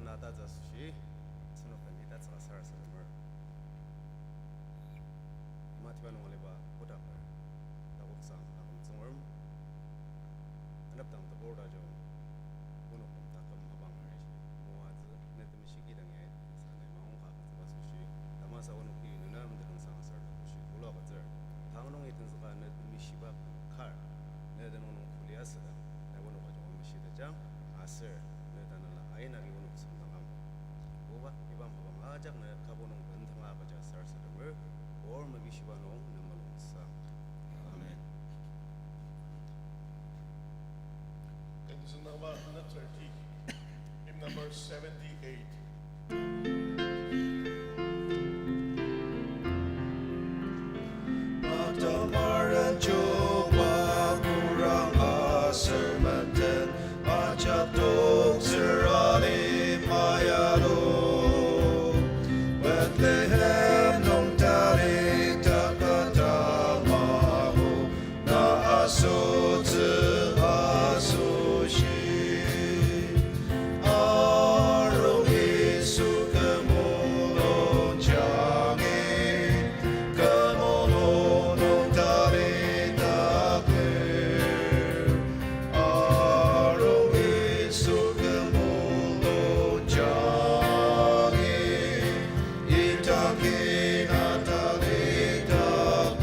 나다자수시 스노펜이 다츠라사르스르머 마티바노 올레바 보다파 다곡상 아금성얼 안압당 더보다죠 고노금 다금 하방을시 모아즈 네드미시기당에 산에 마옹가 가즈바수시 다마사 원우키 누나람들은 상설도시 돌아가저 당농이 든스가 네드미시바 칼 네드노노 쿨리아스다 나고노가 좀 미시다자 아슬 네다나라 아이나기 원우키 삼당함 보바 이밤 하방 아작네 가보농 은탕아가자 sarsadam을 올마기시바농 넘마롱사 아멘. In Zunama 30, hymn number 78. Matamaran Joba kurang asal manten Macap tok serani mayado Bethlehem nong tarik tak kata mahu Na aso te aso shi Arong isu kemulon jangi Kemulon nong tarik tak Arong isu kemulon jangi Itaki natali tak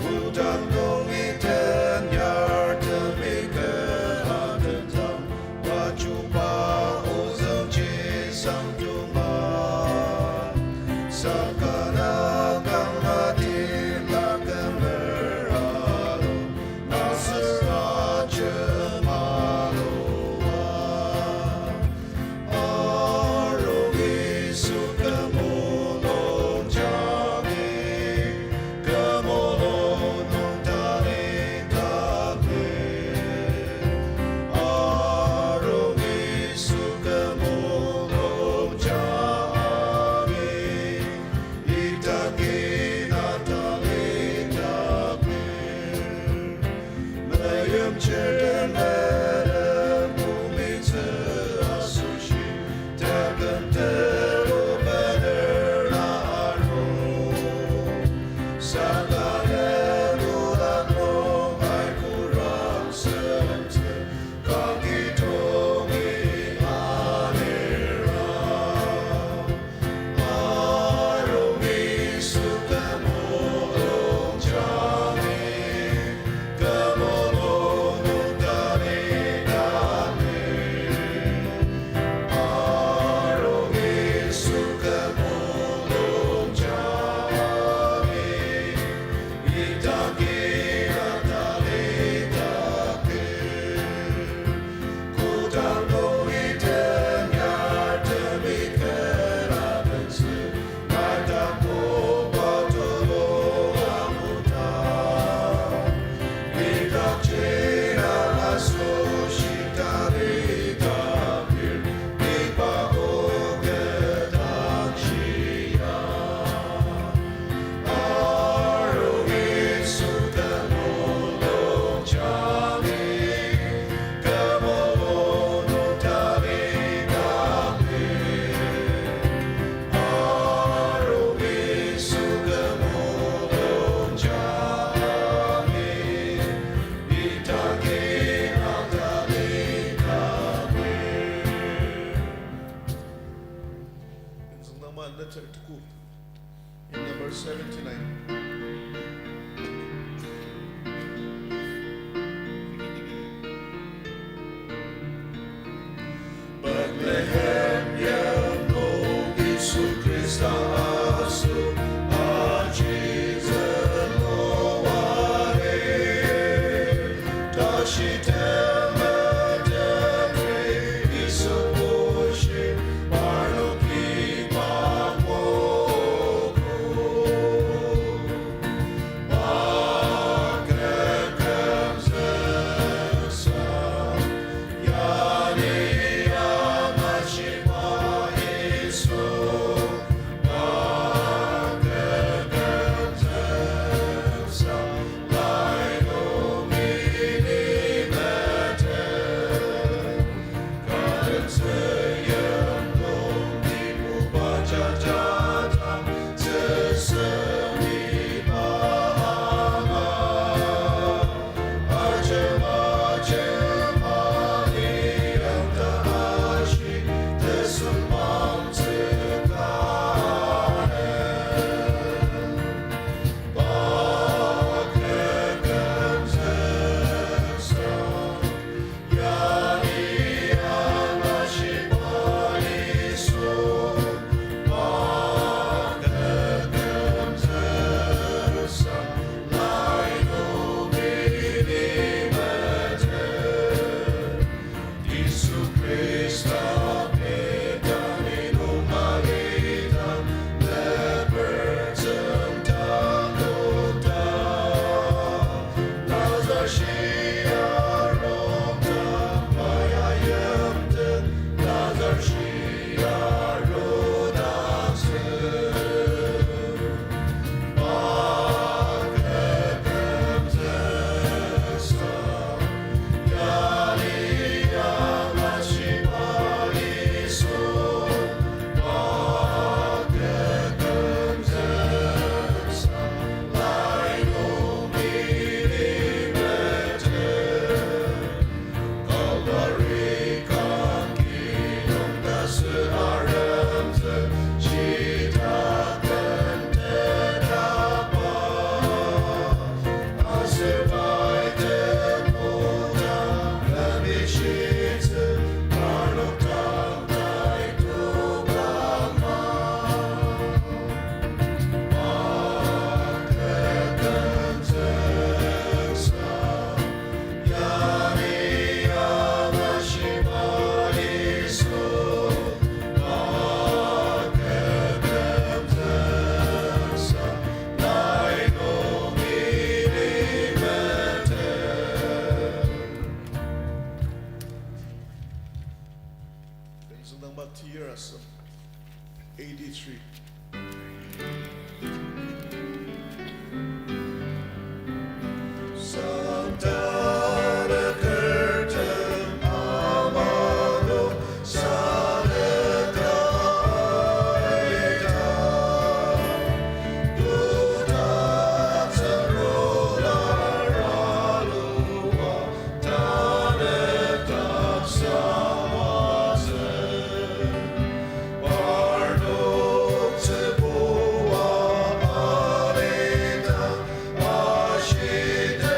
Udang dong iten yar demikian tentang Wajuba uzang cisang tuman Sekarang hatilah kemerhalu Nasra cemaluan Arung isu kemulon jangi Kemulon nong tarik takbir Arung isu kemulon jangi Itaki natali takbir Melayam cerdan ledem bumi terasushi Takkan terlupader lalu Sagala bulan romai kurang sente Kaki tongi anira Arung isu kemulon jangi Kemulon nong tarik Arung isu kemulon jangi Itaki natali takir Kudang dong iten yar demikian abensu Madak batu bolang hutan Idak cina laso shitari takir Ipago gedang syiah Arung isu kemulon jangi Kemulon nong tarik Arung isu kemulon jangi Itaki natali In Zunama 32, hymn number 79. Bethlehem yang kau Yesus Kristus ajizen loare Dashi temadere Yesu poshi Barnoki mamoko Bakrekam zesam Yani Amashima Yesu ministry. Santa the curtain amado saneta duta rola ralua taneta samase bardo teboa arena ashide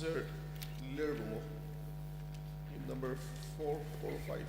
Sir Lerbo, in number 445.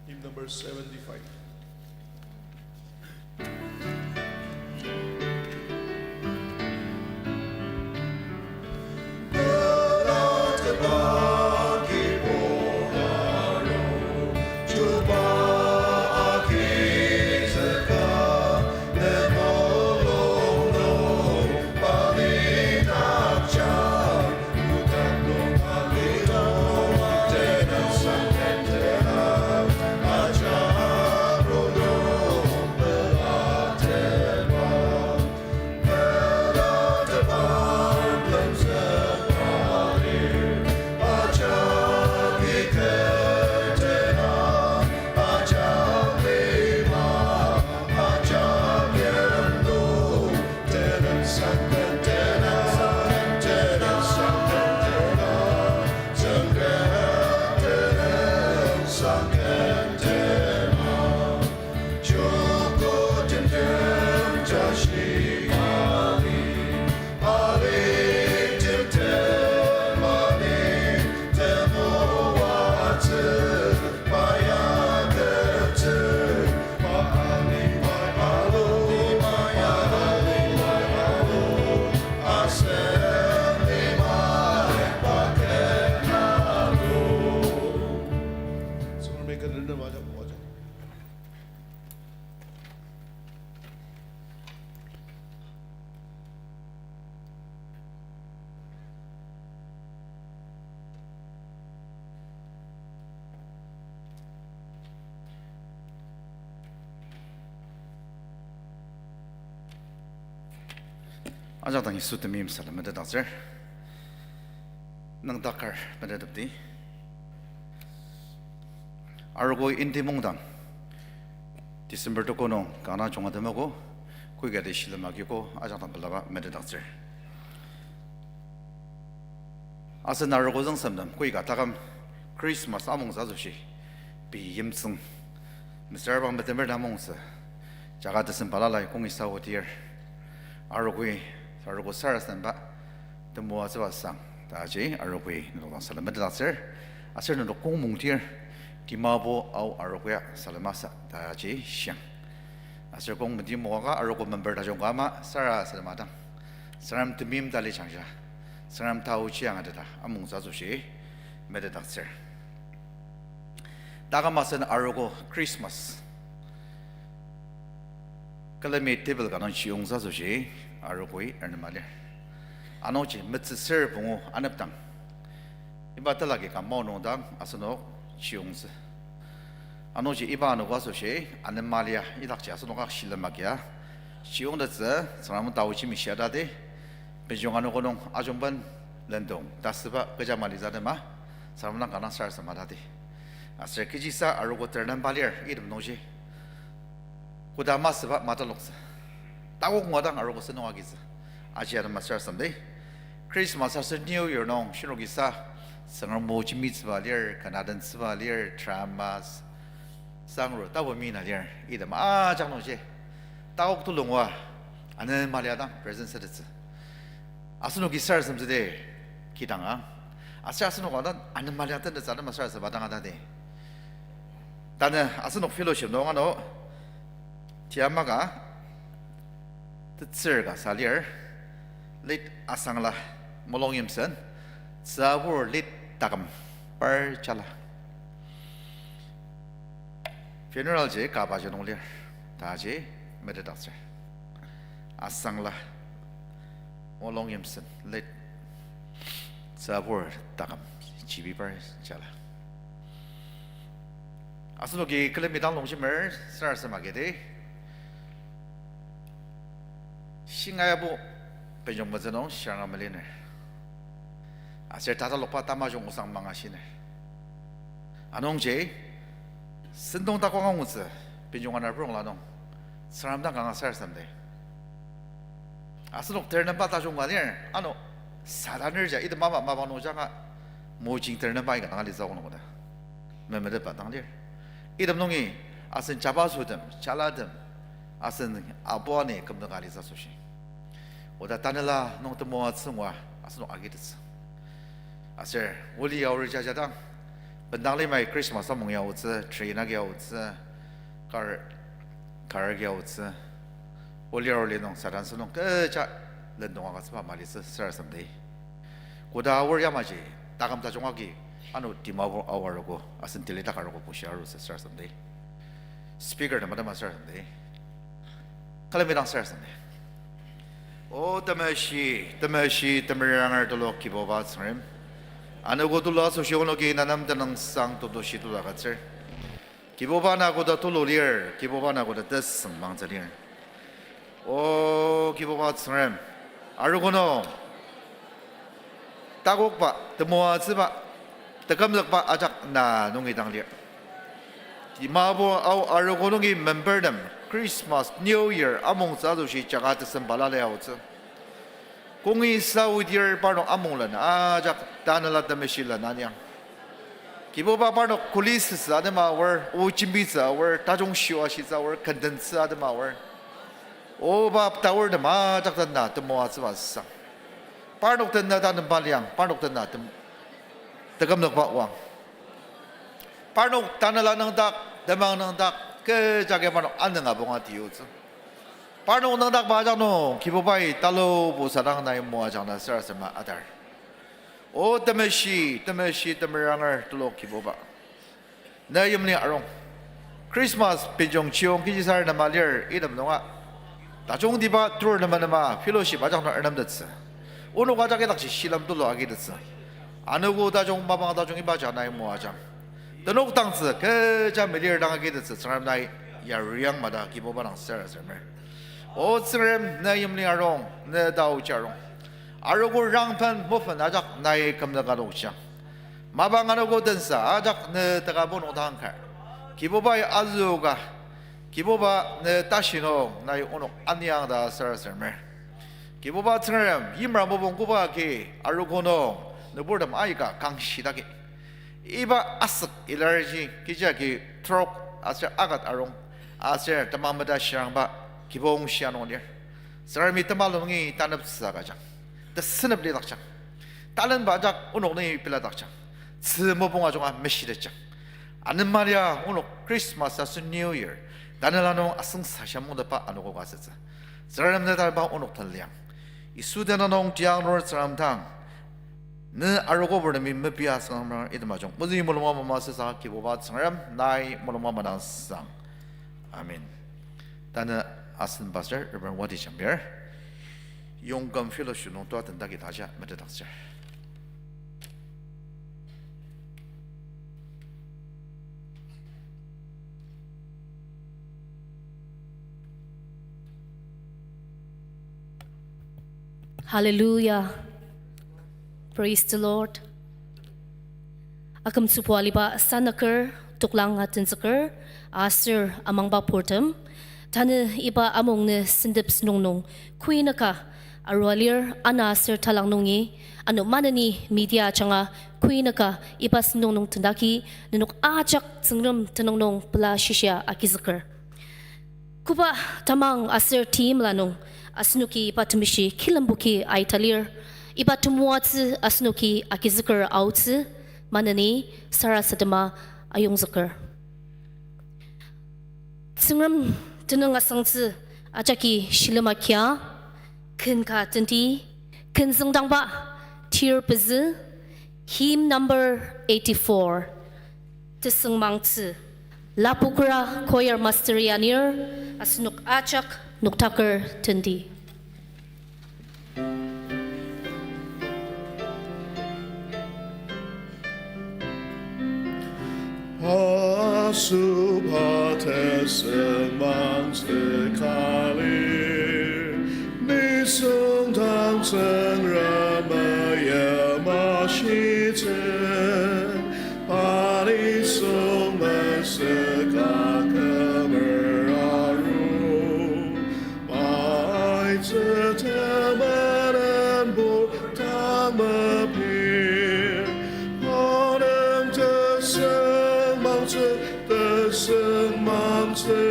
Hymn number 75. Hallelujah. aja tangi sutu mim salam meda dakser nang dakar meda dapdi argo inti mongdang December to kono kana chonga demago kuiga de shilamagiko aja tan balaba meda dakser asa nargo jang samdam kuiga takam Christmas among zazushi bi yimsung Mr. Bang betember damongsa jaga desen balalai kongi sawo tier arogui argo sarasan ba de moa zwa sang daji arogui no salam medasser aser no kong mung tier kimabo au aroguya salamasa daji xiang aser kong medi moa arogo member da jong ma sara salamadang saram temim dali changja saram tau chiang ada among zazushi medasser 다가마선 아르고 크리스마스 kalame table kanon chiongsa soshi arugoi ermale anochi mitser bungo anaptang ibatalage ka mono dang asano chiongsa anochi ibano wasoshi anmalia idakchi asano ka shilamagia chiongda ze saram daochi mishadade bejongano konong ajomban lendong dasba gajamalizadema saramna kana sarsamadade Asal kijisa arugo ternan balir idem noje. Kuda masba mataloksa. Tawo ngodang arugo senowagisa. Aji ada masar samde. Christmas asal New Year nong shinogisa. Sangar mochi meets balir, Kanadan balir, tramas. Sangro tawo mina lir idem jang noje. Tawo tulungwa. Anen maliadang present sedetsa. Asal nogisar samde kidanga. Asal nogodan anen maliatan de sana masar sabadanga de. 다는 아스녹 펠로십 농아노 티아마가 뜻을가 살리얼 릿 아상라 몰롱임선 자부 릿 다감 빨잘라 funeral제 가바제 농리얼 다지 메데닥스 아상라 몰롱임선 릿 자부 다감 지비 빨잘라 아스노기 클레미당 농심을 쓰라스마게데 싱가야부 배정버전ong 시랑아멜리네 아셀타다 lokpa tama종 우상 망하시네 아농제 신동다 광강우스 배정하나 부롱라농 사람당 강아 살삼데 아스녹 ter는 바다종가니 아노 사단을 자 이들 마바노자가 모징 ter는 바이가 나가리 자고는 거다 매매들 바당들 이름 농이 아슨 자바수듬 잘라듬 아슨 아보아네 금등가리사 소시 오다 따늘라 농도 모아 승와 아슨 아기드스 아셀 우리 야우를 자자당 번당리마이 크리스마스 몽야우츠 트레이나게우츠 가르게우츠 우리 야우리 농 사단스농 끝자 런동화가 스파 말리스 스라섬데 고다 아월 야마지 다감다 종하기 ano timago awarogo asin tilita karogo pusharu se sar someday speaker na madama sar someday kalamidang sar someday o tamashi tamarangar dolo kiboba srim ano go dolo so shono ki nanam tanang sang to do shitu la gatser kiboba na go da tolo lier kiboba na go da des mang zalir o kiboba srim arugono tagokba tmoa ziba Tekamlak pa ajak na nung itang liya. Di mabo au arugo nung member them Christmas New Year among sa si jagat sembala leo tse. Kung isa udir parno among lan ajak tanala dameshila nanyang. Kibo ba parno kulis sa adema war o chimbisa war tajong shiwa shisa war condensa adema war. O ba tower de ma ajak na temo aswas. Parno tan na tan balyang parno tan na Tegamnak bakwang. Parno tanala ng dak, damang ng dak, ke jage parno anang abong atiyo. Parno ng dak ba no, kibobay talo bu sarang na mo ajang na sar sama adar. O tameshi tamarangar tulo kiboba. Na yum ni arong. Christmas pinjong chiong kijisar na malir idam nonga. Tajong di ba tour naman nama fellowship ajang na ernam datsa. Uno ka jage dakshi silam tulo agi datsa. 아누고 다종 마방 다종이 바잖아요 뭐하장 더녹 당스 그자 메리어 당하게 됐어 사람 나이 야르양마다 기보바랑 세라서mer O Srem na yumliarong na daw charong. Arugo rangpan mufen ajak na kamnagadokcha. Mabanganogo densa ajak na tagabon utangkar. Kibobay azuga. Kiboba na tashino na unok anyang da sarasarmer. Kiboba Srem yimra mobong kuba ki arugo no na burdam aiga kang shidake. Iba asak ilarji kijaki trok asir agat arong asir tamamada shirangba kibong shianon dir. Sarami tamalongi tanap sagajang. The sinab li dakchang. Talan bajak unok ni pila dakchang. Mobong ajonga meshidachang. A는 말이야 오늘 크리스마스 아스 뉴 이어. 나는라노 아승 사샤몽다 바 아노고 가세자. 사람들 달바 오늘 탈량. 이 수데나농 지앙로 사람당 네 알고 버르미 메비아스나 이드마종 무지 몰로마마마스사 기보바 사람 나이 몰로마마나상 아멘. 다는 아슨 바서 여러분 어디 참별 용감 필로슈노 또 된다기 다시 메드닥자. Hallelujah. Praise the Lord. Akam supualiba sanakar tuklang atin sakar asir amang ba portam tane iba among ne sindips nong kuinaka arwalir anasir talang nongi ano manani media changa kuinaka iba nong tandaki nenok ajak tsengram tanong pla shisha akizakar kuba tamang asir team lanong asnuki patmishi kilambuki aitalir iba tumuatsu asnuki akizakar outsu manani sarasadama ayong zakar tsingram tenang asangtsu ajaki shilamakya kenka tenti kenzangdang ba tier pezu hymn number 84 tesengmangtsu lapukra choir masterianir asnuk achak nuktakar tenti. Asubhatesen mangste kalir Nisung tangsen ramaya mashite Panisung meseka kemer aru Maitze temeren bur tamapir Onem tesen mangse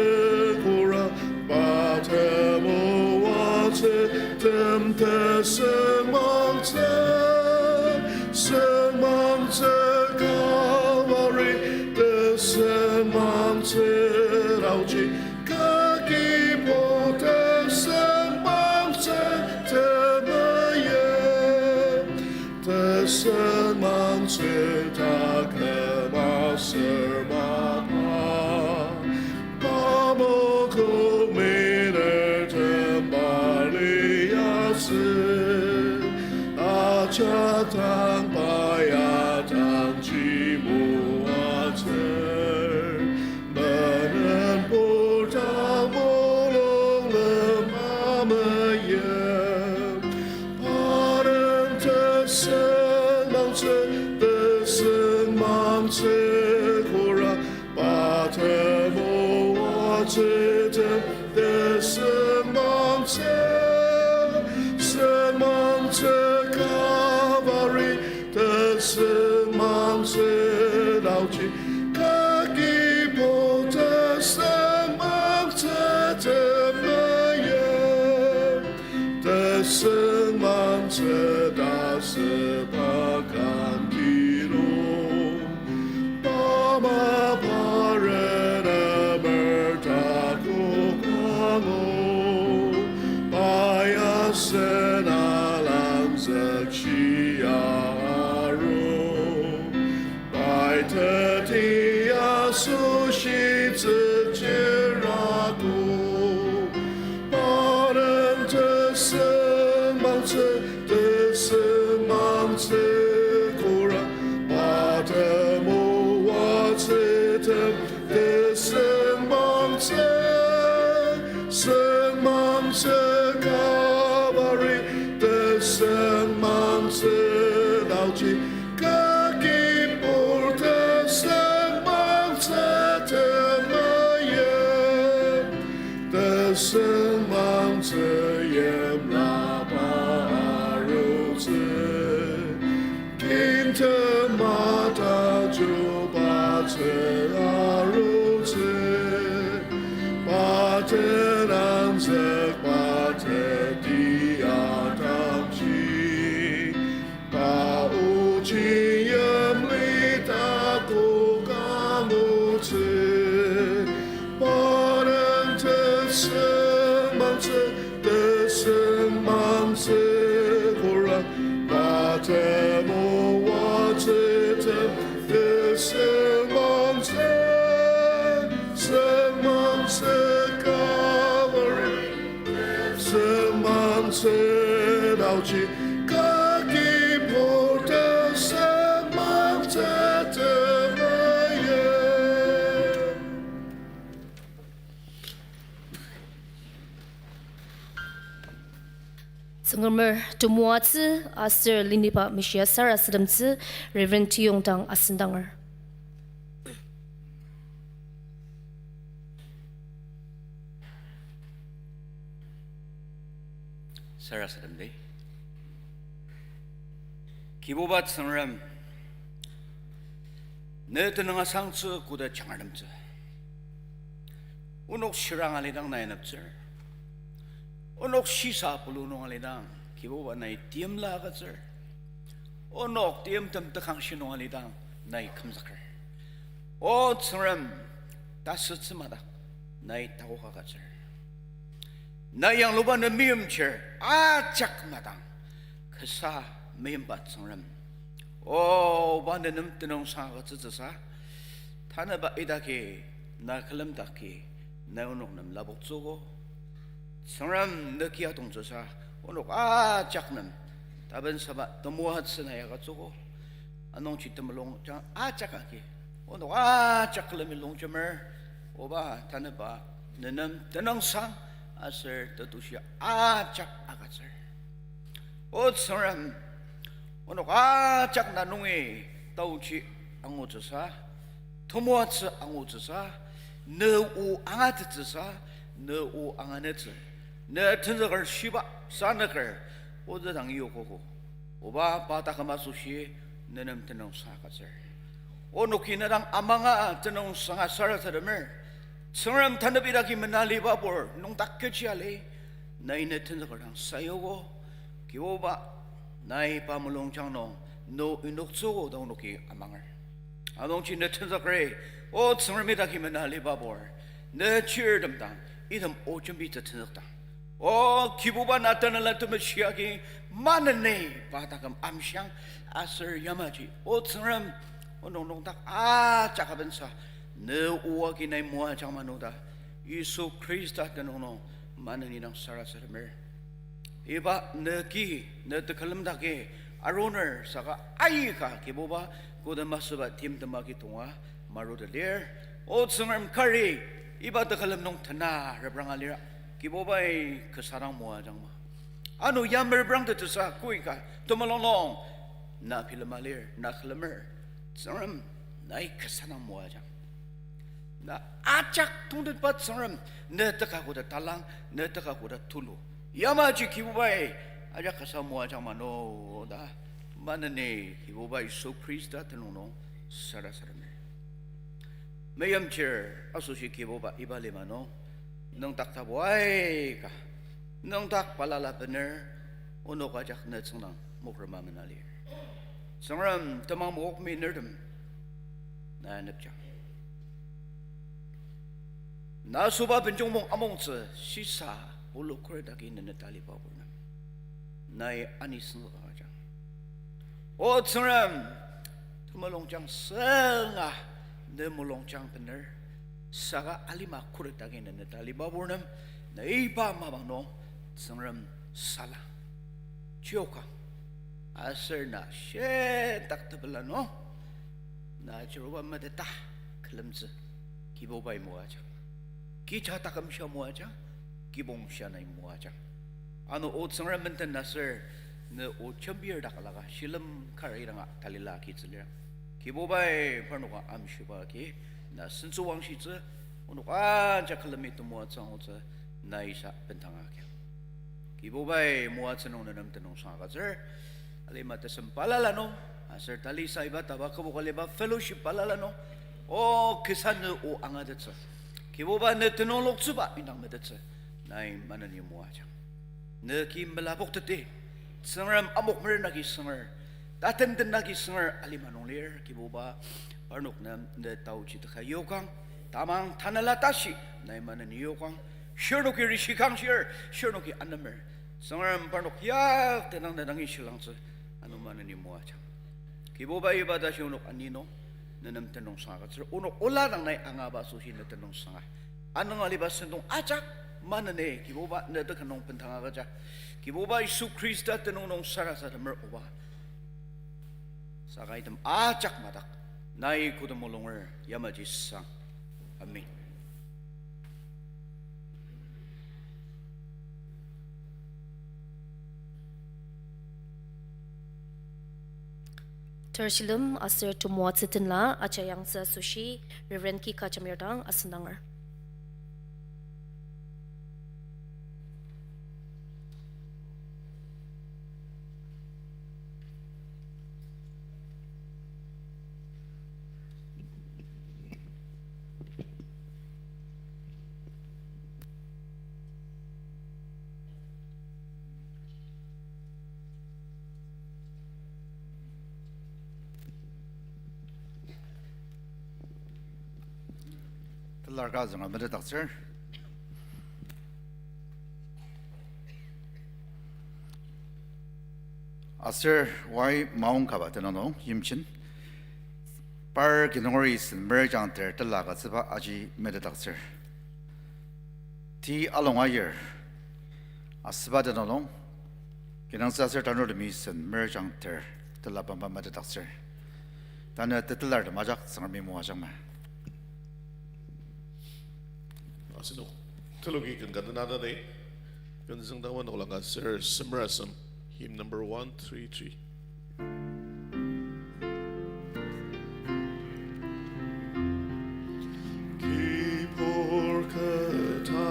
kura batemo wate tem tesen mangse kalvari tesen mangse rauji kaki po tesen mangse temaye tesen mangse takema sermapa Pamoko meder tembaliase Achatang payatang cimuater Menen portang molong lemamayem Parem tesen mangse kura Patemo watete tesen mangse kavari tesen mangse lauchi kaki po tesen mangse temaye tesen mangse dase pakan kiro Bama parena mertaku kwango Payasen alam zakshiyaro Paitetia sushi tsujiraku Panem tesen mangse kura Patemo watetem tesen mangse 主把这阿如此，把这蓝色，把这地亚当西，把无尽眼里的骨干如此，把人的生芒子的生芒子，忽然把这木瓦子的生芒子，生芒子高人，生芒子到起。Kaki porta semangsa temaya. Sengermer tumuatsi Asir Linipa Mishia Sara Sedemtsi Reverend Tiong Tang Asendanger. Sara Sedemde. 기보밭 성람 내 드능아 상처 구대 장알음자 운옥 시랑 알리당 나의 납절 운옥 시사 불루농 알리당 기보밭 나의 띠엠라가절 운옥 띠엠덤떡항 신농 알리당 나의 감사클 오 성람 따스츠마다 나의 타고가가절 나의 양로바는 미음철 아짝마당 그사 매임밭 성람 오 바네는 뜨는 상가 쯔쯔사 타나바 이다기 나 클럼다기 나 오늘 라복조고 성람 느끼야 동조사 오늘 아짝는 다른 사바 도모하츠나야가 쪼고 안농치 뜸롱 장 아짝하기 오늘 아짝클럼이 롱점을 오바 타나바 너는 뜨는 상 아슬 떠두시야 아짝 아가슬 오 성람 오늘 아짝 나농에 떠우치 앙오즈사 토모아츠 앙오즈사 너우 앙아드즈사 너우 앙아네즈 너 텐저걸 시바 사너걸 오드당 요고고 오바 바다가마수시 너는 드는 사가절 오노키 너랑 아망아 드는 상아 사라사름을 성람 탄업이라기 맨날리바볼 농닥겨지알레 나이네 텐저걸랑 싸요고 기오바 나이 밤을롱 장농 노 인옥소고 동노기 아망을 아동치 내 천사그레 오 성을미다 기면 알리바볼 내 치얼덤당 이듬 오준비트 천석당 오 기부바 나타날 라트면 시야기 많은 네 바다감 암샹 아슬 야마지 오 성을 오농농닥 아 짜가변사 내 오하기 내 모아 장만오다 예수 크리스타 때노노 많은 이랑 살아서름을 이바 너기 너도 칼럼다게 아로너 사가 아이가 기보바 고데마스바 팀드마기 동아 마로들레 오츠멀 카리 이바도 칼럼농 타나 레브랑알리라 기보바의 그 사랑 모아장마 아노 야멀브랑도 드사 꾸이가 도말롱롱 나 필마레 나 칼럼을 성람 나이 그 사랑 모아장 나 아짝 통듯밭 성람 내 뜻하고다 달랑 내 뜻하고다 툴루 야마지 기부바에 아자카사 모아장마노다 마네네 기부바이 소크리스타 테노노 사라사라메 매염체 아소시 기부바 이발레마노 농닥타보아이가 농닥 발랄라베너 오노가작 네츠낭 모크르마메나리 성람 담망 목미 너듬 나nep장 나수바 변종몽 아몽츠 시사 올로코르다기 있는 달리바보는 나의 아니스가자 오 성람 투말롱장 성아 내 몰롱장 베너 사가 알리마 코르다기 있는 달리바보는 나의 바마바노 성람 살라 지오카 아설나 셰 딱터블라노 나 저로바 마데타 클럼즈 기보바이 모아자 기차 딱음셔 모아자 기봉시아나이 모아자 아노 오성을 멘텐 나서 너 오천비얼 다가라가 실름 카레이랑아 달릴라 기질이라 기보바이 파노가 암시바기 나 신수왕시즈 오노가 자클름이 또 모아창오자 나이사 벤탕하게 기보바이 모아츠노는 남테노 상가절 알리마테 섬팔라라노 Asar tali sa iba taba kabo kaliba fellowship palalano. O kisan o angadatsa. Kiboba ne tenolok suba inang medatsa. Nay manani mo aja. Ne kim malapok tete. Sangram amok mer nagi sangar. Taten den nagi sangar alimanong ler kiboba parnok na ne tau chita kayokang tamang tanalatashi nay manani yokang. Shernoki rishikang shir Shernoki anamer. Sangram parnok yak tenang nanangi silangsa. Ano manani mo aja. Kiboba ibada shunok anino. Nanam tenong sangat. Unok ola nang nay angaba suhin na tenong sangat. Anong alibas nitong acak manane kiboba na kanong pentanga kaja. Kiboba Isu Krista tenong nong sarasa damer oba. Sakay tam acak matak. Nay kudamulungar yamajis sang. Amen. Tersilum asir tumuat sitinla achayang sa sushi Reverend Ki Kachamirdang asenangar. Larga zanga mede doctor. Asir why maung kaba tenano yimchin. Par ginori sin merjang ter telaga ziba aji mede doctor. Ti along a year. Asba tenano. Ginang sasir tanro de mi sin merjang ter telabamba mede doctor. Tana tetelar de majak sangar mi muajang ma. Sino teologi kan nada day kan isang dawan ulang ka Sir Simrasam hymn number 133. Kipor katakabakir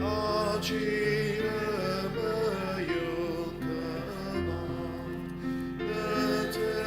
ajira mayukama natamaya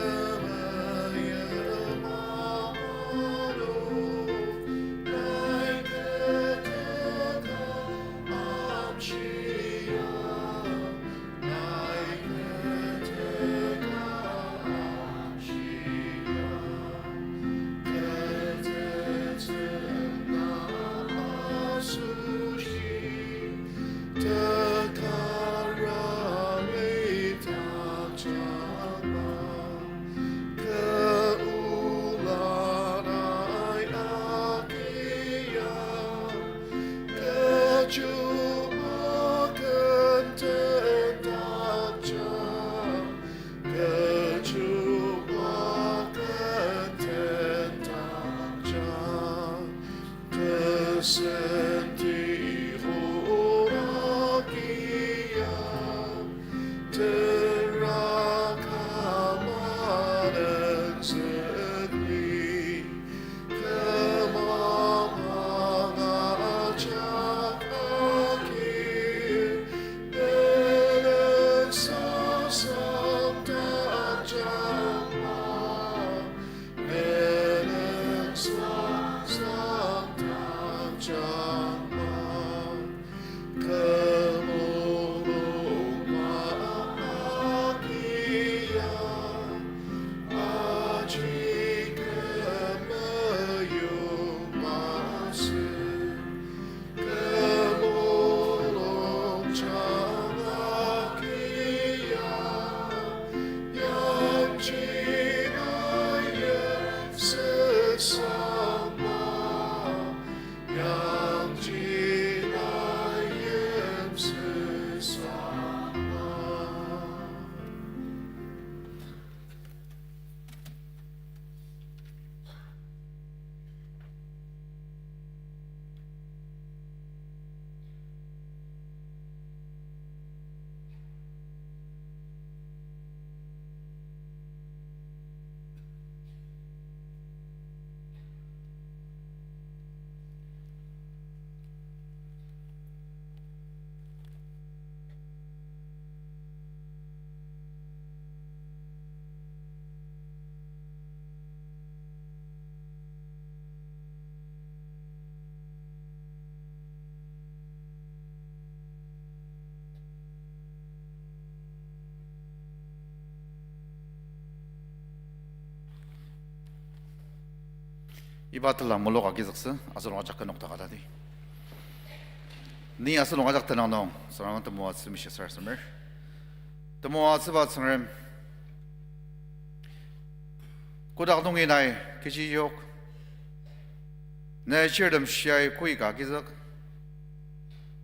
이바틀라 몰로가 기적스 아슬롱 아작 근옥다 가다디 니 아슬롱 아작 드나노 사람한테 모아스 미시서스mer 또 모아스 바스름 고닥동이 나이 기지욕 내 시름 시야의 고이가 기적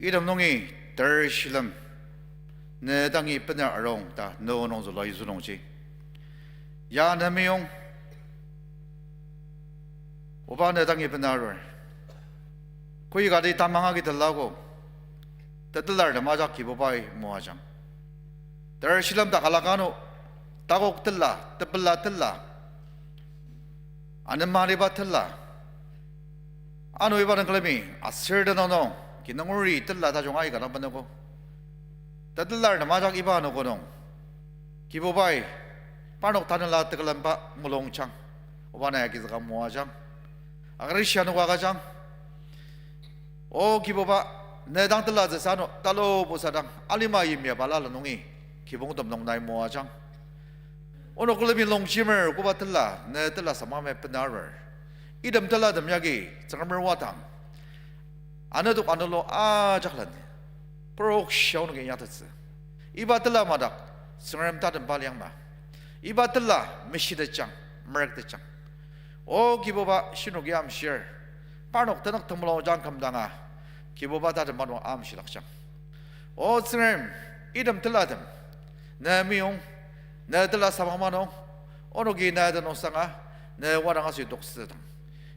이름 농이 더실름 내 당이 뻔을 알롱 다 너농조 라이즈농지 야 남용 오바 내 당이 뻔을 고이가 디 담망하게 들라고 뜻들라를 맞아 기보바이 모아장 더실름 다 갈라가노 따곡 들라 뜻불라 들라 아는 말이 받들라 아노 이바는 클레미 아스르드노노 기능우리 들라 다종 아이가 나빠내고 뜻들라를 맞아 이바노고농 기보바이 빠녹 다늘라 뜨글람바 물롱창 오바나 야기즈가 모아장 아그리시아노 과가장 오 기보바 내당 들라즈 사노 달로 보사당 알리마 임야 발랄노이 기봉돔 농나이 모아장 오늘 클레미 롱심을 고바 들라 내 들라 사마메 뻔나르 이름 들라 덤야기 정말 와당 안에도 안으로 아작란 프록 샤오는 게 야트스 이바 들라 마닥 성람 따든 발량마 이바 들라 메시드짱 머럭드짱 오 기보바 신우기 암시얼 빠녹 드넉 덤블로장 감당아 기보바 따든 바노 암시락짱 오 성람 이름 들라듬 내 미용 내 들라 사마마노 오노기 나든 오상아 내 와랑아시 독스당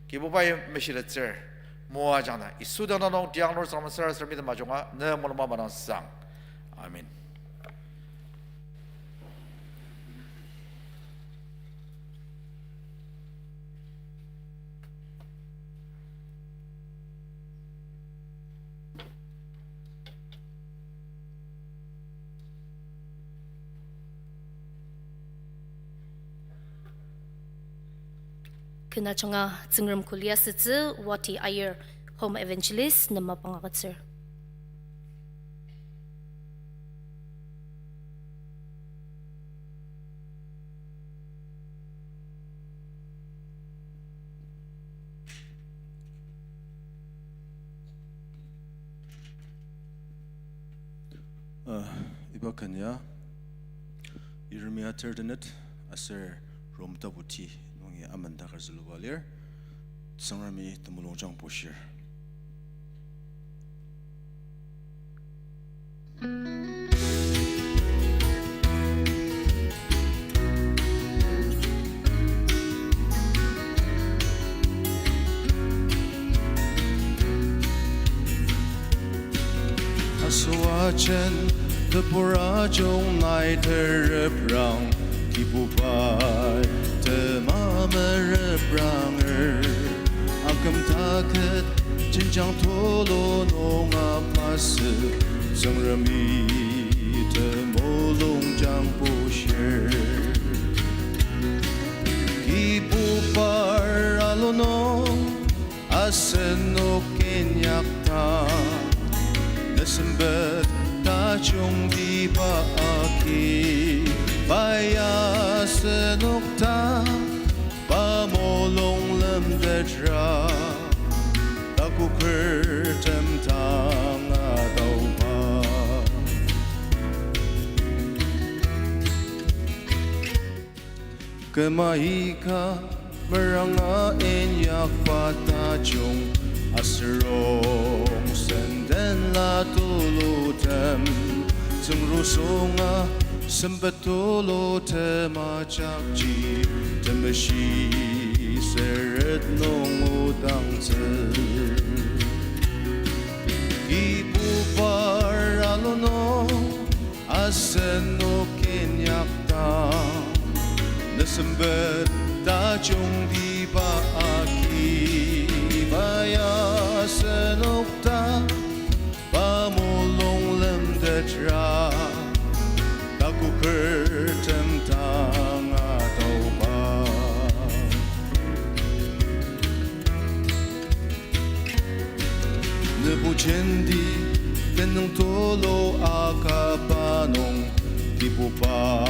기보바이 메시드cer 모아장나 이 수단노 디앙노 사람스라스 믿음 마종아 내 몰마바나 상 아멘 그나정아 증름 쿨리아스즈 와티 아이어 홈 에벤젤리스트 남마 방아가츠 이바칸야 이르미야 터드넷 아서 롬타부티 농이 아만다 가즈루발리어 성람이 드물롱장 보시어 Aswachen the porajong night reprang kibubai te mama repranger angkem taket 진정 토로 농아 파스 성람이 te 몰롱장 보셔 kibubar alono asenok kenyakta Sembet tajong di paaki Baya senokta Pamolong lemdedra Taku kertem tang ataw pa Kemaika meranga enyak patajong Asrong senden la tulutem Zengrusunga sembetulu tema jakji Temeshi seret nong udang zer Ibu paralono aseno kenyakta Nesembet tajong di baaki Baya senokta Pamulong lemdedra Taku kertem tang ataw pa Nebuchendi Tenong tolo akapanong Tipu pa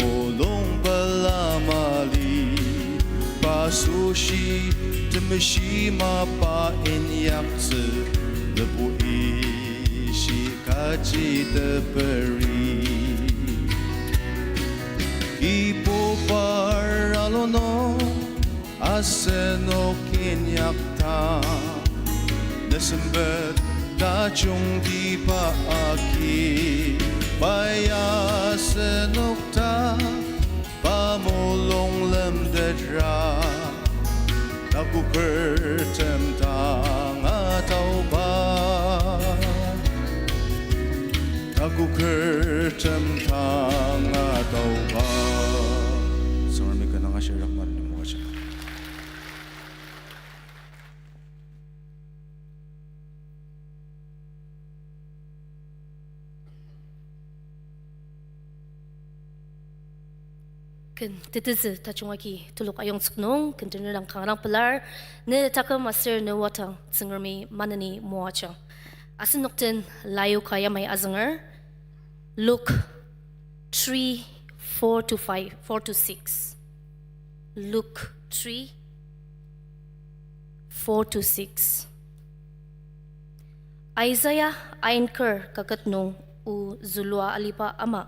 Mulong palamali Pasushi 么西马把因样子的不依稀卡记的不离。一波把阿罗诺阿塞诺kinyak ta nasembet kacung di paaki baya senokta pamulong lemdedra aku kertentang atau ba aku kertentang atau ba Sangat mereka nang asyik rahmat ni muaja. Ken titiz tachungaki tuluk ayong suknong ken lang kangrang pelar ne takam master ne watang tsingermi manani muacha asin nokten layo kaya may azangar Luke 3:4-6 Luke 3:4-6 Isaiah ainker kakatnong u zulwa alipa ama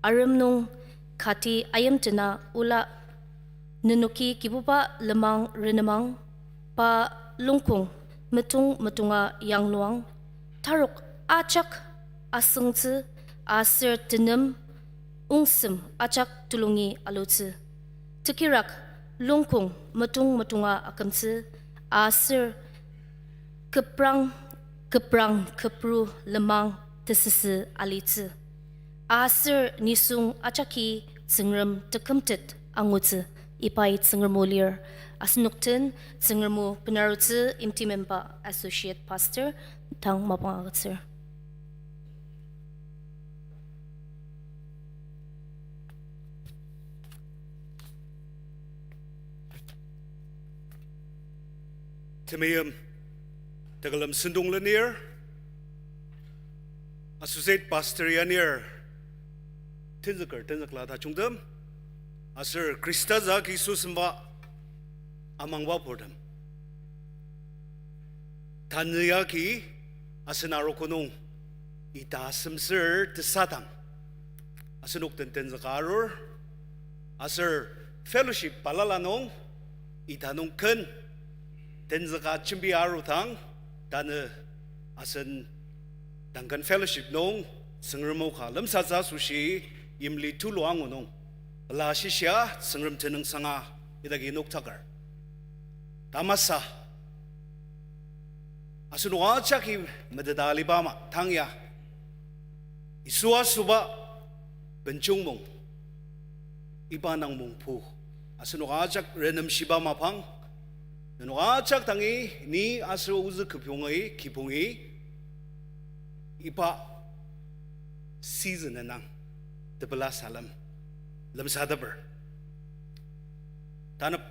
aramnong Kati ayam tena ula nenuki kibupa lemang renamang pa lungkung metunga yang luang taruk acak asungtse asir tenem ungsem acak tulungi alutse tekirak lungkung metunga akamtse asir kepru lemang tesese alitse Asir nisung acaki tsingram tekamtit angutse ipai tsingramulir asnukten tsingramu penarutse imtimempa associate pastor tang mapangatsir Temayam tagalam sendung lenir associate pastor yanir Tinzakla ta chungdam asir Krista za ki susamba amangwa pordam tanya ki asinaro kunung ita samsir tisatang asinuk tinzakarur asir fellowship palalanong itanong ken tinzaka chimbi arutang dan asin dangkan fellowship nong sengramo kalam saza sushi Imli tulu angunong la shisha sengram teneng sanga idagi noktakar tamasa asunu achaki medadali bama tangya isua suba bencungmong ibanang mungpu asunu achak renam shiba mapang nu achak tangi ni asu uzu kepyongai kipungi ipa season enang Tebala salam lam sadaber tanap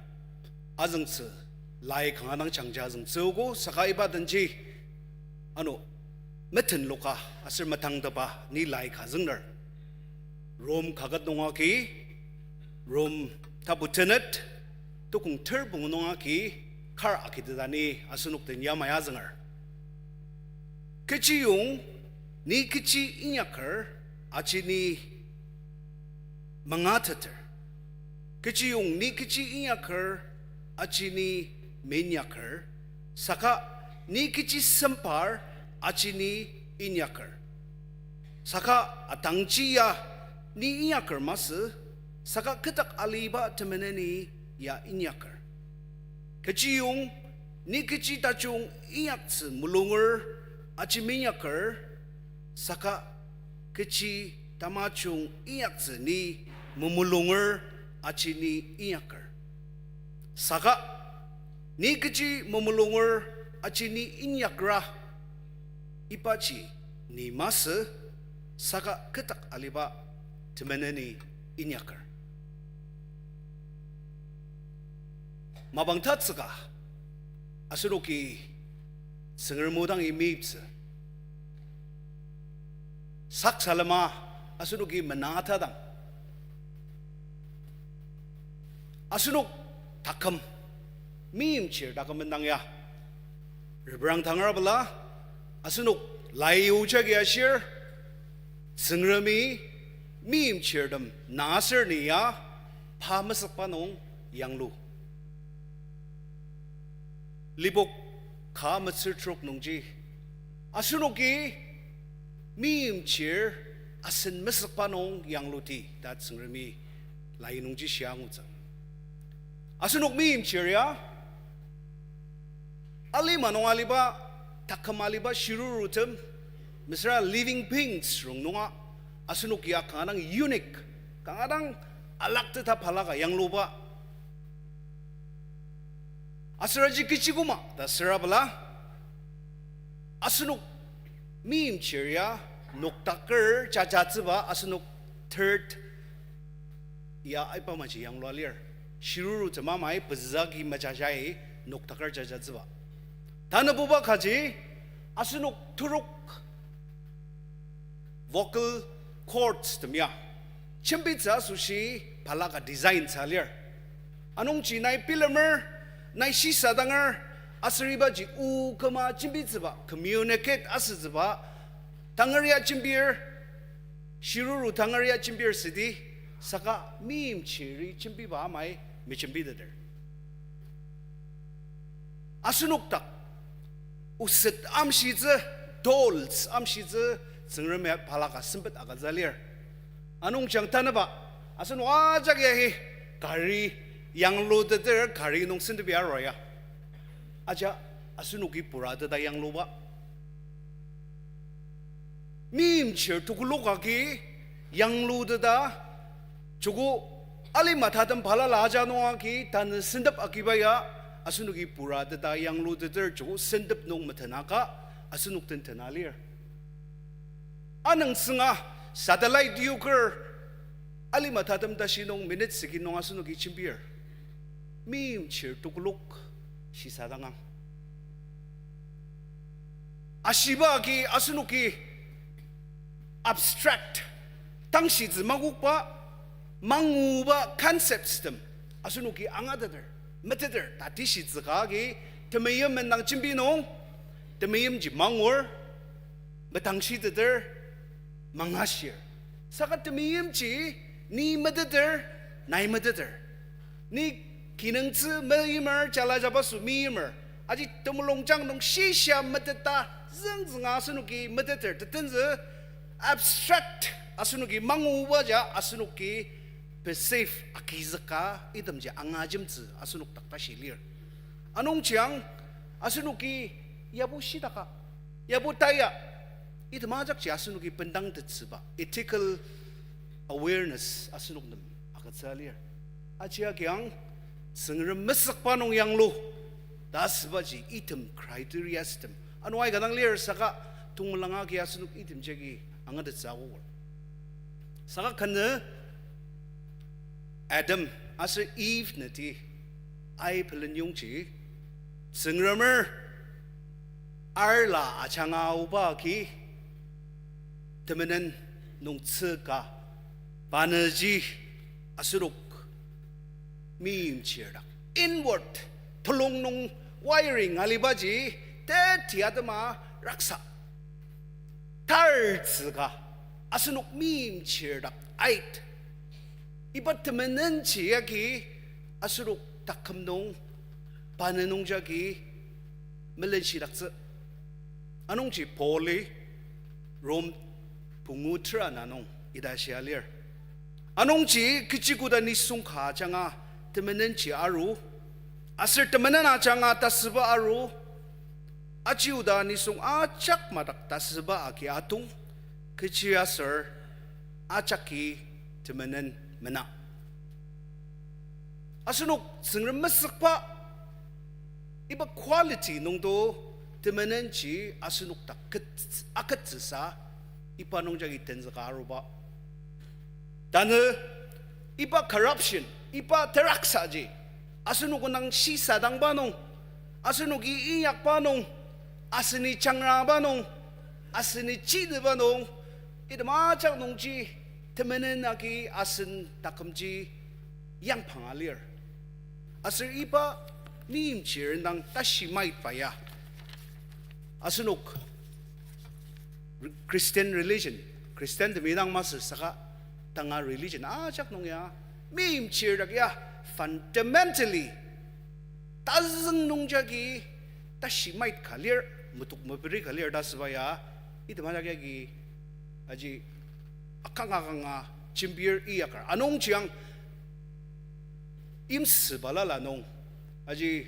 azang se lai kanganang changja azang sego sakai ba danji ano meten loka asir matang daba ni lai khazangner rom khagat nonga ki rom tabutenet tukung terbung nonga ki khar akidani asunuk ten yamaya zangar kechi yung ni kechi inyakar achi ni Mangatater Kichi yung ni kichi inyakar achi ni menyakar saka ni kichi sampar achi ni inyakar saka atangchi ya ni inyakar mas saka ketak aliba temeneni ya inyakar kichi yung ni kichi tachung inyakse mulungur achi menyakar saka kichi tamachung inyakse ni memulungur aci ni inyakar. Saka ni keci memulungur aci ni inyakra ipaci ni masa saka ketak aliba temeneni inyakar. Mabang tat saka asuroki sengermudang imipse sak salama asuroki menatadang Asunok takam mim cheer da kamen nang ya rebrang thangar bala asunuk lai u cha ge shir singrami mim cheer dam nasir ni ya pamasak panong yang lu libok kha matsir trok nungji asunuki mim cheer asin masak panong yang lu ti dat singrami lai nungji siang uca asunuk mim cheer ya ali manong aliba takamaliba shirurutem misra living beings rung nunga asunuk ya kanang unique kanang alak ta phalaga yang luba asraji kichiguma da serabala asunuk mim cheria noktaker chachatsiba asunuk third ya aipa machi yang lalier shiruru tama mai pazagi machajai noktaker chachatsiba Tanabuba kaji asunuk turuk vocal cords temya chimbitza sushi palaga design salir anong chi nai pilamer nai shi sadangar asriba ji u kama chimbitza communicate asizba tangaria chimbir shiruru tangaria chimbir sidi saka mim chiri chimbiba mai mi chimbidader asunuk tak usit amshize dolls amshize zengren palaga sempet agazalir anong chang tanaba asun wajak yahi kari yang lo de kari nong sinde biar roya aja asunuki purada da yang lo ba mim cher tukuloka ki yang lo de da jugo ali matadam pala laja noa ki tan sindap akibaya asunuki purada da yang lo de jugo sindap nong matanaka asunuk ten tenalir anang singa satellite yuker ali matadam da sinong minute sigi nong asunuki chimbir mim cher tukulok si sadangang asiba ki asunuki abstract tangsi zmagukpa manguba concept system asunuki angadader metader tatishi zgagi temayem nang chimbinong temayem ji mangor metangshi der mangashir sakat temayem ji ni metader nai metader ni kinengzi meyimer jala jabasu mimer aji temulongjang nong shisha meteta zengzeng asunuki metader tetenze abstract asunuki manguba ja asunuki pesif akizaka idam ja angajimzi asunuk takta shilir anong chiang asunuki yabu shidaka yabu taya idamajak ja asunuki pendang tetsiba ethical awareness asunuk nam akatsalir achia kyang sengren mesak panong yang lo das baji item criteria system anwai ganang lir saka tungulanga ki asunuk item jegi angadat sago saka kanne Adam asir Eve nati ai pelenyong chi sengremer arla achanga uba ki temenan nung tseka banerji asuruk mim chirdak inward pelong nung wiring alibaji te tiadama raksa tar tseka asunuk mim chirdak ait ibat temenan chiyaki asuruk takamnong panenong jagi melensirakse anong chi poli rom pungutra nanong idasialir anong chi kichiguda nisung kha changa temenan chi aru asir temenan achanga tasba aru achiuda nisung achak madak tasba aki atung kichiasir achaki temenan mena asunuk sengren mesakpa iba quality nungdo temenan chi asunuk tak akat sa ipa nong jagi tenzakaruba dan iba corruption iba teraksa ji asunuk nang sisa dang banong asunuk iyak banong asini changra banong asini chide banong ida macam nong ji temenan aki asin takamji yang pangalir asir ipa mim cheer nang tashimait pa ya asunok Christian religion Christian deminang mas saka tanga religion ajak nung ya mim cheer ya fundamentally tazeng nung jagi tashimait kalir mutuk mapiri kalir dasbaya itu mana lagi aji akang cimbir iyakar anong chiang imsi balala nong aji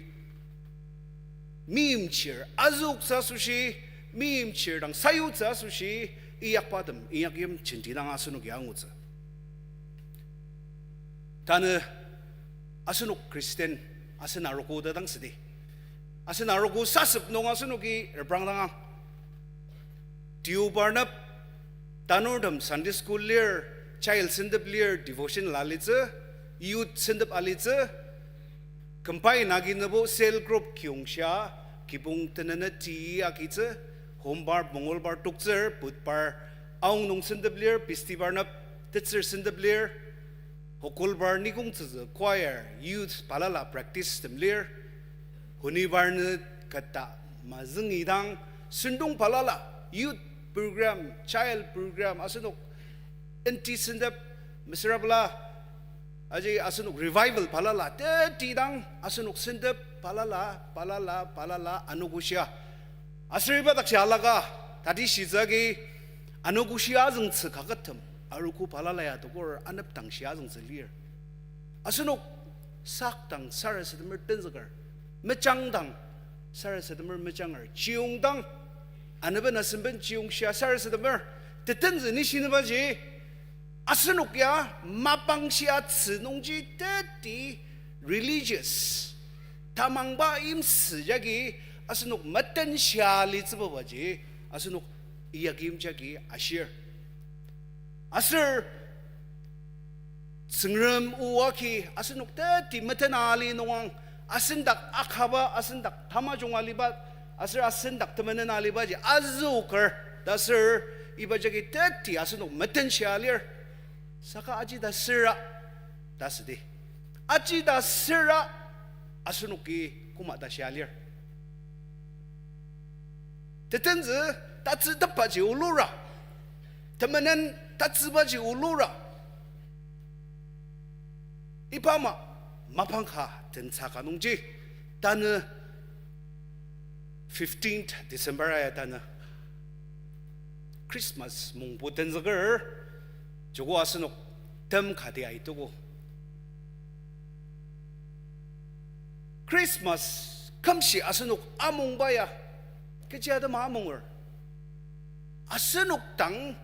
mim cheer azuk sa sushi mim cheer dang sayu sa sushi iyak padam iyak yim cintinang asunuk yangutsa tane asunuk Kristen asenaroko dadang sedi asenaroko sasep nong asunuki erbrang dang Tiu Barnab tanordam Sunday school lear child sindap lear devotion lalitsa youth sindap alitsa kampai naginabo cell group kyungsha kibung tanana ti akitsa hombar mongolbar tukser putbar aung nong sindap lear pisti barnab tetser sindap lear hokulbar nikung tsa choir youth palala practice tem lear hunibar ne kata mazeng idang sundung palala youth program, child program, asunok enti sendap miserabla, aja asunok revival palala, tidang asunok sendap palala anugusya, asriba tak sialaga, tadi sizagi anugusya zeng sekagatem, aruku palala ya tokor anap tang siya zeng selir, asunok sak tang saras sedemer tenzagar, mecang tang saras sedemer mecangar, ciung tang ano ba nasimban chiyong siya sar sa damer tetenzi ni sinabaji asunok ya mapang siya tsinongji teti religious tamang ba imsi jagi asunok matan siya litsababaji asunok iyagim jagi ashir asir singram uwaki asunok teti matan ali nong asindak akhaba asindak tamajong alibat asir asendak temenan alibaji azukar dasir ibajagi teti asunok meten shalir saka aji dasira dasdi aji dasira asunuki kuma da shalir tetenze tatsi dapaji ulura temenan tatsi baji ulura ipama mapangha tensaka nungji dan 15th December ayatana Christmas mungpo tenzagar jogo asunok tem khadi aitugo Christmas kamsi asunok amongbaya kejada ma amonger asunok tang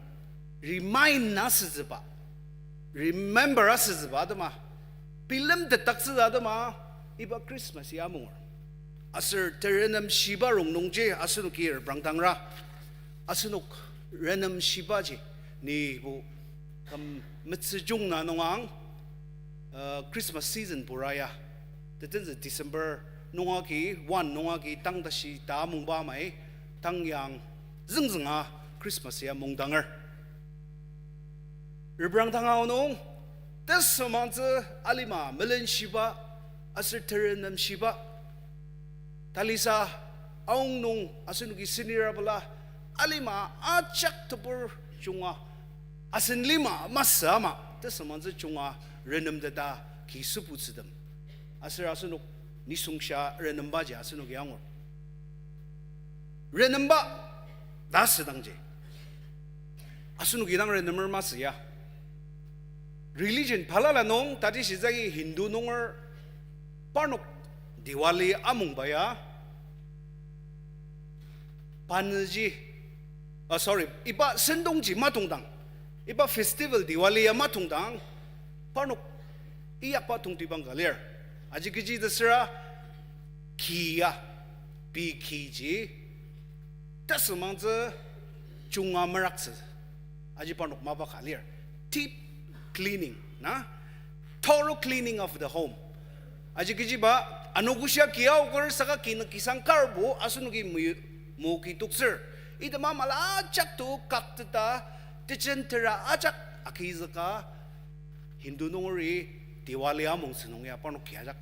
remind us zba remember us zba dama pilam de taksi dama iba Christmas ya amonger asir terenam shiba rong nongje asunok ir brangtangra asunok renam shiba ji ni bu kam mitsujung na nongang Christmas season puraya tetenze December nongaki 1 nongaki tangdashi ta mungba mai tangyang zengzenga Christmas ya mungdanger irbrangtanga onong tesmanze alima melen shiba asir terenam shiba talisa aung nung asunugi sinirabala alima acak tepur chunga asin lima masama tesamanze chunga renam dada kisupu sidam asir asunuk nisungsha renam baji asunuk yangor renam ba dasidangje asunuk idang renamar masya religion palala nong tadi sizagi Hindu nongor parnok Diwali among baya panji iba sendongji matungdang iba festival Diwali ya matungdang panok iyak patung tibang galer aji kiji dasra kia bikiji tasmangze chunga marakse aji panok maba galer deep cleaning na thorough cleaning of the home aji kiji ba anugusya kiyaw kor saka kisang karbo asunugi muki tukser ida mamala acak tu kaktata ticentera acak akizaka Hindu nongori Diwali among senong ya panok kiajak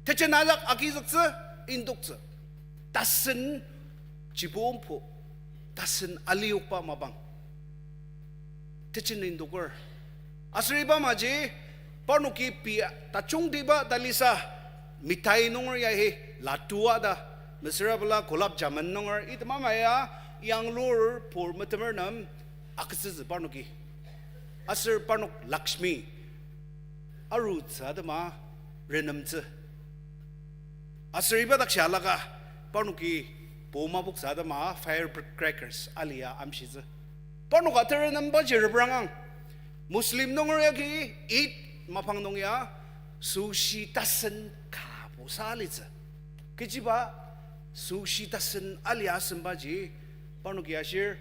대체 나작 아기적서 인독서 다슨 지보옴포 다슨 알리옥바 마방 대체 인독을 아스리바 마지 파누키 피아 다총디바 달리사 미타이 농을 야해 라투아다 미스라블라 콜랍 자만 농을 이드마마야 양루르 포 마타머남 아크스즈 파누키 아스르 파누 락스미 아루츠아드마 레넘즈 아스리바 닥샤라가 파누키 보마북 사다마 파이어 크래커스 알리아 암시즈 파누가 테르넘 바지르브랑앙 Muslim nong yagi eat mapang nong ya sushi tasen kabo saliza. Kejiba sushi tasen alias baji panu kya shir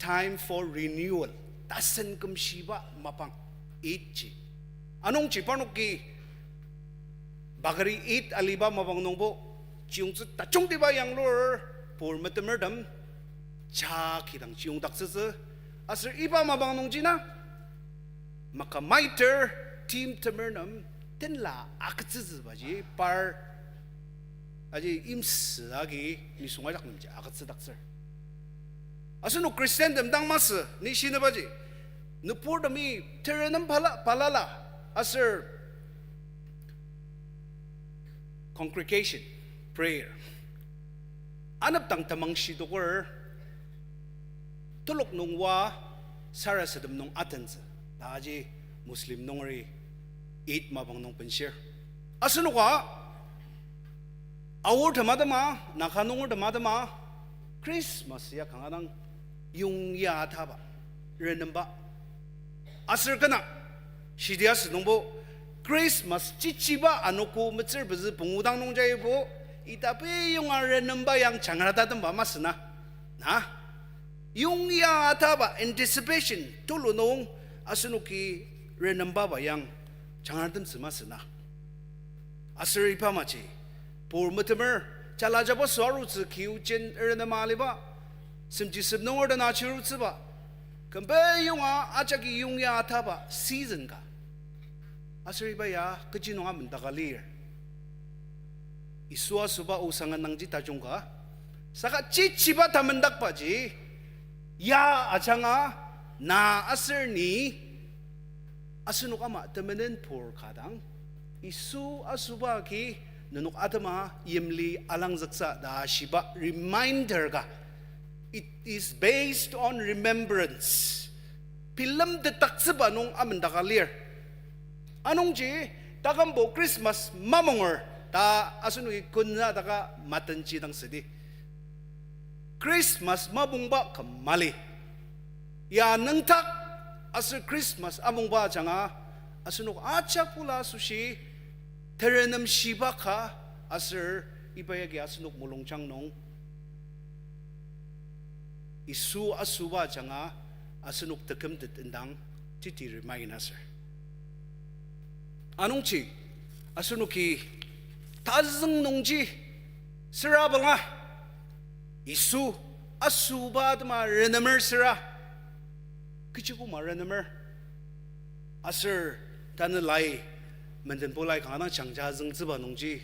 time for renewal tasen kumshiba mapang eat chi. Anong chi panu ki bagari eat aliba mapang nong bo chiung tsu tachong diba yang lor por matemerdam cha kidang chiung taksese asir iba mapang nong jina maka maiter team temernam tenla akatsu baji par aji ims agi ni sungai dak namja akatsu dakser asunu Christian dem dang mas ni shina baji nupur dami terenam palala asir congregation prayer anap tang tamang shidokor tulok nungwa sarasadam nung atenza 다지 무슬림 농어리 eat mabang nong penshir asunu ka awur dhamadama nakanong dhamadama Christmas ya kanganang yung ya thaba renamba asir kana shidias nongbo Christmas chichiba anoku metsir bezi pengudang nong jaibo itape yung renamba yang changrata damba masna na yung ya thaba anticipation tulunong Asunuki renamba bayang jangan semasena. Aseri pamaci, pur mutimer cala jabo suaru kiu jen renama liba, semji sebnong dan aciru seba. Kempe yunga acaki yungya ataba season ka. Aseri baya kejinonga mentakalir. Isua suba usangan nangji tajungka, saka ciciba tamendak paji, ya acanga. Na asir ni asunuk ama temenen por kadang isu asuba ki nunuk atama yemli alang zaksa da shiba reminder ka it is based on remembrance pilam de taksaba nung amendakalir anong ji tagambo Christmas mamongor ta asunuk kunna taka matanchi dang sedi Christmas mabungba kamali ya nengtak asir Christmas among ba janga asunok acak pula sushi terenam shibaka asir ibayagi asunok mulongchang nong isu asuba janga asunok tekem tetendang titi remain asir anong chi asunoki tazeng nongji serabanga isu asuba dma renamer sera Kichiku maranemer asir tanelai mendenpolai kanang changja zengziba nongji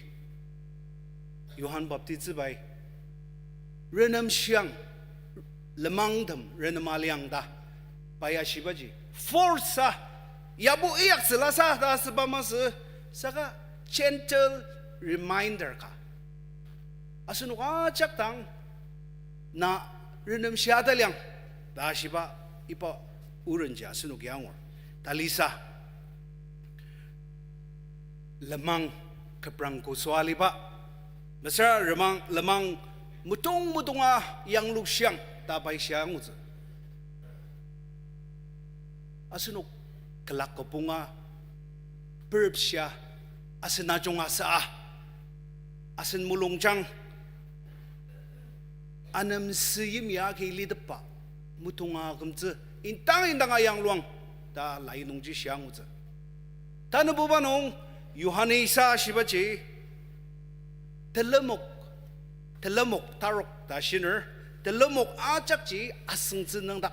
Yohan Baptist zibai renam siang lemangdam renamaliang da baya shibaji forsa yabu iyak selasa da sebamas saka gentle reminder ka asunu ajak tang na renam siada liang da shiba ipa urenja sunuk yangor talisa lemang keprang ko swali ba masa lemang mutong mutunga yang lusyang tabay siyang uzo asunuk kelak kopunga perp siya asin najong asa asin mulongchang anam siyim ya kilidapa mutunga kumze intang ayang luang da lai nong ji xiang uze tanu buba nong Yohanisa shibaji telemok tarok da shiner telemok acak ji aseng zeneng da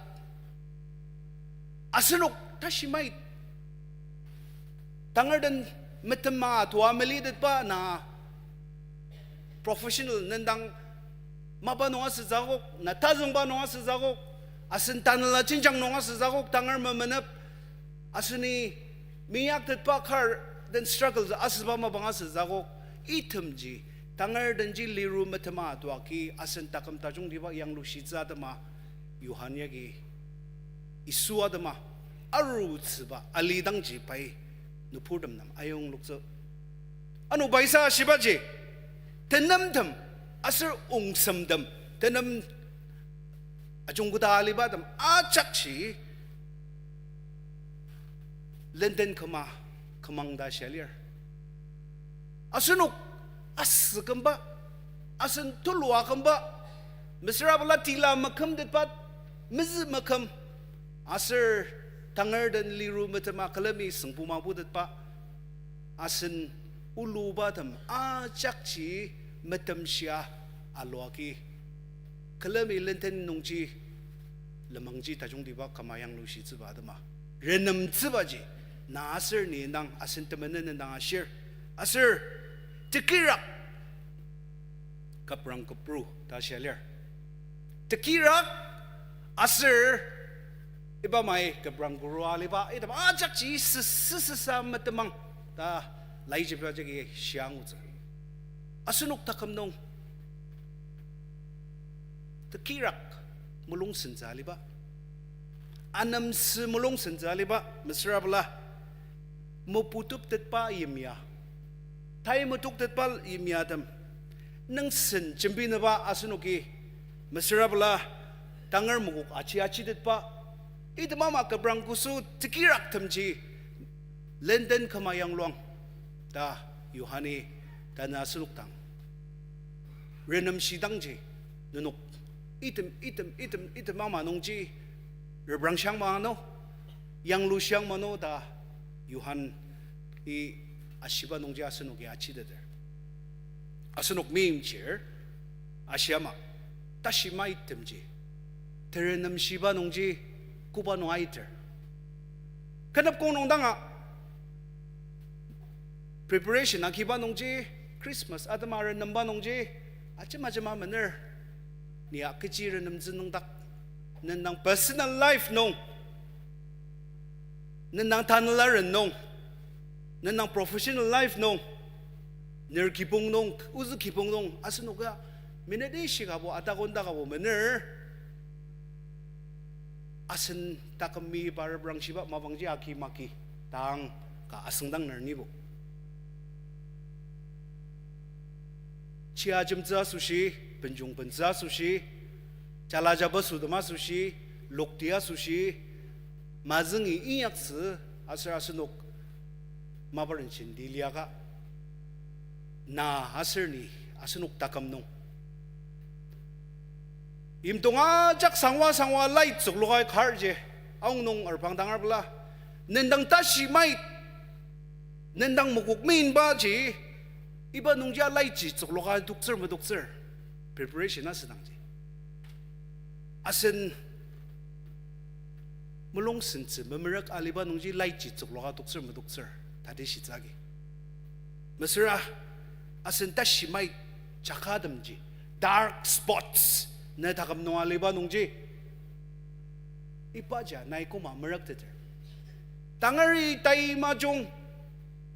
asenok tashimait tangar dan metema tua melidet pa na professional nendang maba nonga sezagok na tazong ba nonga sezagok asin tanala cinjang nonga sezagok tangar memenep asini miyak tet pa kar dan struggles asba mabanga sezagok itemji tangar danji liru metema tua ki asin takam tajung diba yang lu shiza dama Yohania gi isua dama aru tsiba alidang ji pai nupurdam nam ayong lukso anu baisa shibaji tenam dam asir ungsam dam tenam ajungguda alibadam achakshi lenden kamang da shalier asunuk asgamba asun tulwa kamba misrabla tila makam detpat miz makam asir tangar dan liru metama kalami sengpuma budet pa asin ulu batam achakchi metam sia alwaki kalami lenten nungji lemangji tajung diba kamayang lushi ziba dama renam zibaji na asir ni nang asin temanen nang asir asir tekirak kaprang kapru ta shaler tekirak asir iba mai kaprang guru aliba ita achakchi sisa metamang ta lai jiba jagi siang uza asunuk takam nong tekirak mulung senjali ba anam se mulung senjali ba mesra bala mo putup tet pa yimya thai mo tuk tet pa yimya dam nang sen jimbi na ba asunuki mesra bala tangar muguk achi tet pa ida mama kabrang kusu tekirak tamji lenden kamayang luang ta Yohani ta nasunuk tang renam sidangji nunuk item mama nongji rebrang siang mano yang lu siang mano da Yohan i asiba nongji asunuk ya chideder asunuk mim chair asiama tashima itemji terenam siba nongji kuba no aiter kanap kong nongdanga preparation akiba nongji Christmas adamara namba nongji achama maner ni akijiran namzin dak nang personal life nong nang tanalaran nong nang professional life nong ner kipong nong uzu kipong nong asunuga minede shigabo atagonda gabo mener asen takami barabrang shiba mabangji aki maki tang ka asengdang nernibo chia jemza sushi penjung penza sushi calaja sudama sushi loktia sushi mazengi inyakse asar asunuk mabarin cindiliaka na asarni asunuk takam nong imtonga jak sangwa light suklokai kharje aung nong arpang tangar bla nendang tashi mait nendang mukuk min ba ji iba nungja light ji suklokai dukser preparation asenangji asen mulong sense memerak aliba nungji light ji suklokai dukser tadi shizagi mesra asen tashi mait jakadamji dark spots na takam no aliba nungji ipaja naiko mamerak teter tangari tai majong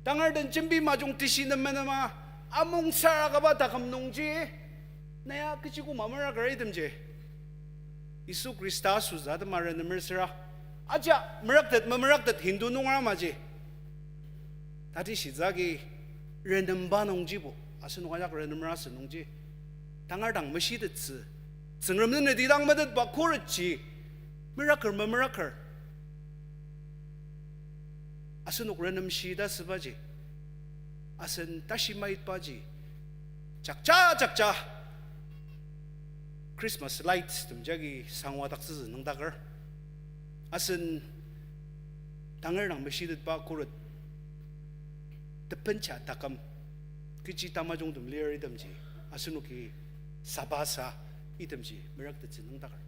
tangar dan cimbi majong tisinan menama among saragaba takam nungji naya kichiku mamerak reidamje Isu Krista suzad maran mersera aja merak tet Hindu nungra maje tadi shizagi random ba nungji bo asen wajak random ras nungji tangar dang meshi det Sengremne ne didang madat ba kurchi miracle asunuk renam shida sebaji asen tashimait baji jakja Christmas lights tumjagi sangwa dakse nangdagar asen tangar nang meshidet ba kurut tepencha takam kichi tamajong dum leri damji asunuki sabasa itemji merak te nang dagar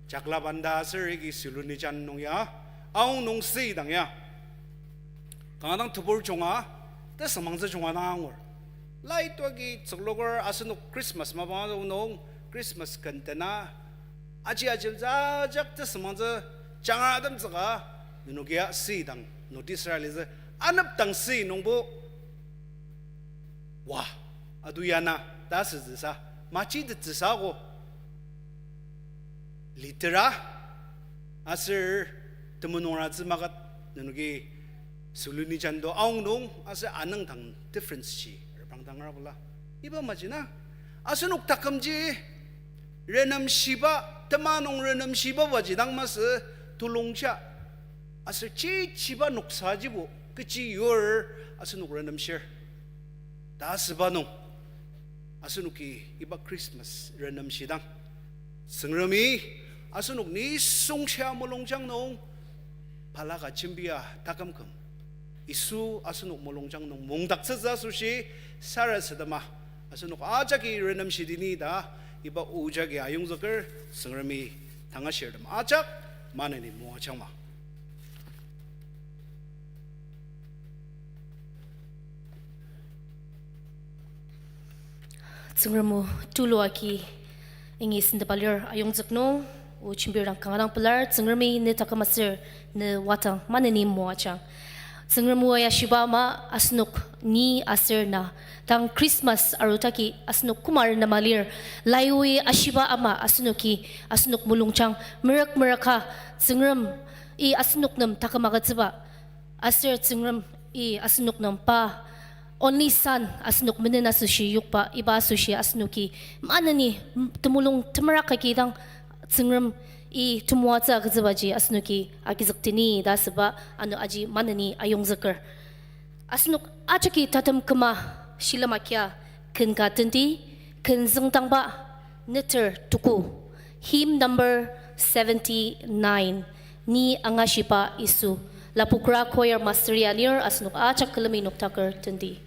jakla banda serigi siluni jan nong ya aung nong sei dang ya 강아당 투볼 종아 때 성망자 종아나앙월 라이트와기 적로걸 아스노 크리스마스 마방아도 농 크리스마스 간때나 아지아질자작 때 성망자 장아담 자가 누누기야 시당 노티스라리즈 안압당 시 농보 와 아두야나 다스즈사 마치드 즈사고 리트라 아슬 드문오라즈 마gat 누누기 suluni chando aung nung asa anang thang difference chi bang thang ra bola iba majina asunuk takamji renam shiba tamanong renam shiba wajidang mas tulungcha asa chi chiba nuksa jibo kichi yor asunuk renam share dasbanong asunuki iba Christmas renam shidang sengrami asunuk ni songcha molongjang nong palaga chimbiya takamkam isu asunuk molongjang nong mongdaksa sushi sarasadama asunuk ajaki renam shidini da iba ujagi ayungzakar sengrami thanga sherdam ajak manani moachangma Tsungramu tuluaki ingi sindabalir ayungzakno u chimbirang kangarang pelar tsungrami ne takamasir ne watang manani moachang Tsungramu ya shibama asnuk ni asir na tang Christmas arutaki asnuk kumar na malir layui ashiba ama asnuki asnuk mulungchang meraka tsungram i asnuk nam takamagatsiba asir tsungram i asnuk nam pa only son asnuk menena sushi yukpa iba sushi asnuki manani tumulong tamaraka kitang tsungram i tumuatsa gzabaji asnuki akizaktini dasaba anu aji manani ayungzakar asnuk achaki tatam kama shilamakya kenka tenti kenzangtang ba neter tuku hymn number 79 ni angashipa isu lapukra choir master yalir asnuk achak kalami nuktakar tenti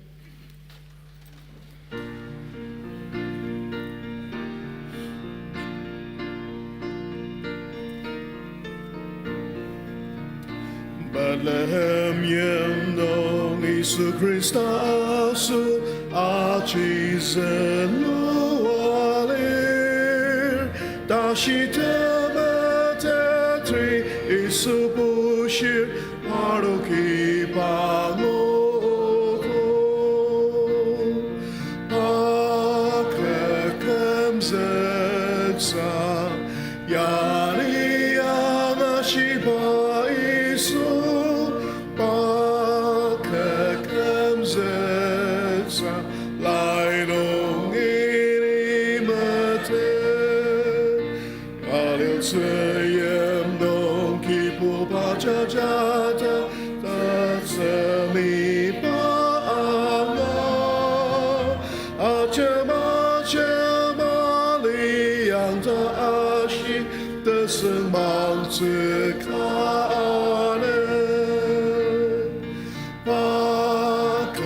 Bethlehem yendong Isu Christa su achizen lualir dashi temetetri Isu bushir paroki pangoko pakekem zeksa yani anashiba Jata tatsami paanga achama chama liang ta ashi tasmang tsikane pakakam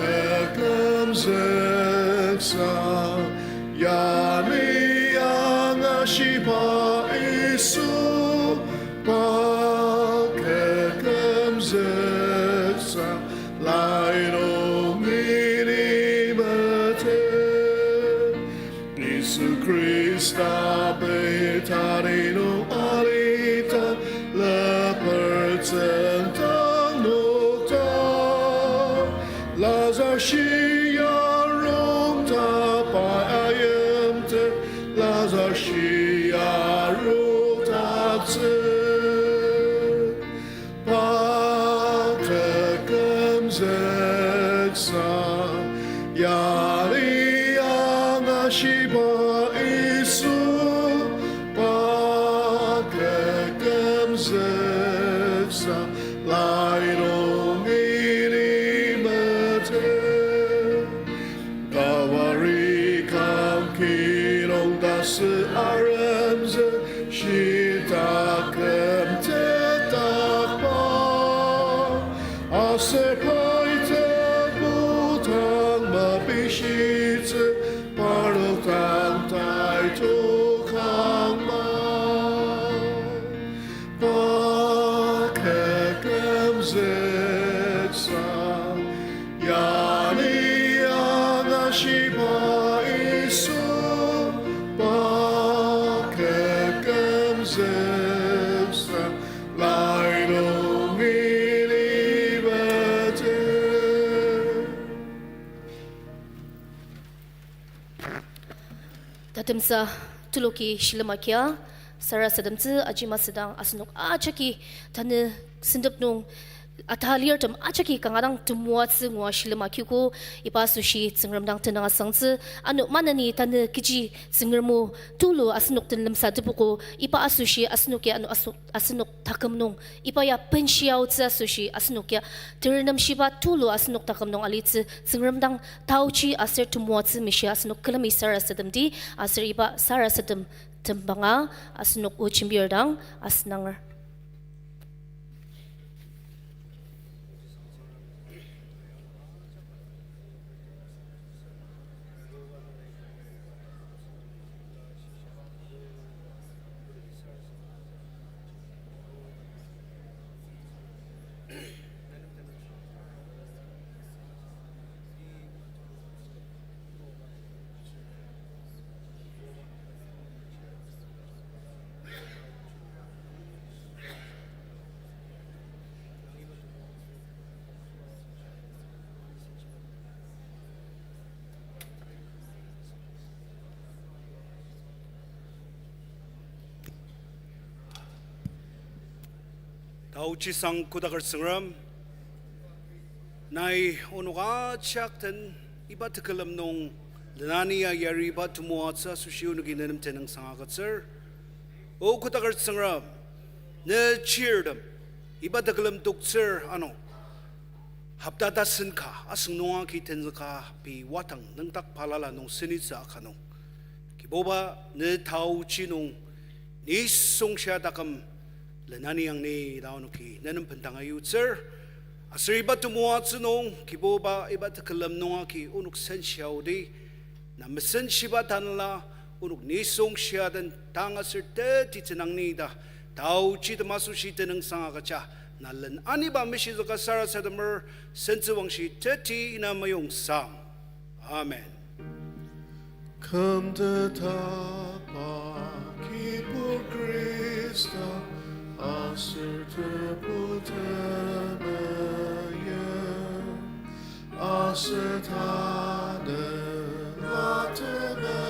zeksa yani yang ashipa isu Christa betarino alita la percentang nota Lazar shia rom ta pa ayemte Lazar shia rom ta tse pa kekem zeksa yari yang ashiba Zeksa 西巴伊苏巴克根泽斯来龙米里巴特。Tatimsa tuluki shilamakia sara sadamtsu ajima sedang asnuk achaki tane sindap nung athalir tam achaki kangarang tumwa tsu ngwa shilamakiu ko ipa sushi tsingram dang tenang asangtsu anu manani tane kiji tsingramu tulu asnuk tenlam sadupuko ipa asushi asnuk ya anu asnuk takam nung ipa ya penshiao tsu asushi asnuk ya tirinam shiba tulu asnuk takam nung alitsu tsingram dang tauchi asir tumwa tsu mishi asnuk kalami sara sadamdi asir ipa sara sadam tembanga asnuk uchimbir dang asnangar. 다우치상 구닥을 승람 나이 오노가 치악ten iba tekalam nung lanania yari ba tumuatsa sushiu nuginenam tenang sangagatser o kutakar sangram ne cheerdam iba tekalam tukser ano hapdata sinka asung nunga ki tenzaka pi watang nang tak palala nung sinitsa akanong kiboba ne tauchi nung ni sungsha takam lanani yang ni daunuki nanam pentangayu sir asir iba tumuat sunong kiboba iba tekalam nunga ki unuk sensiaw di na mesen shiba tanla unuk nisong siya dan tanga sir te titinang ni da tau chi tamasu shi tenang sanga kacha na lan ani ba mishi zaka sara sadamer sensuwang shi teti ina mayong sang amen. Come to tapa kipur Krista asir teputemaya asir tane latene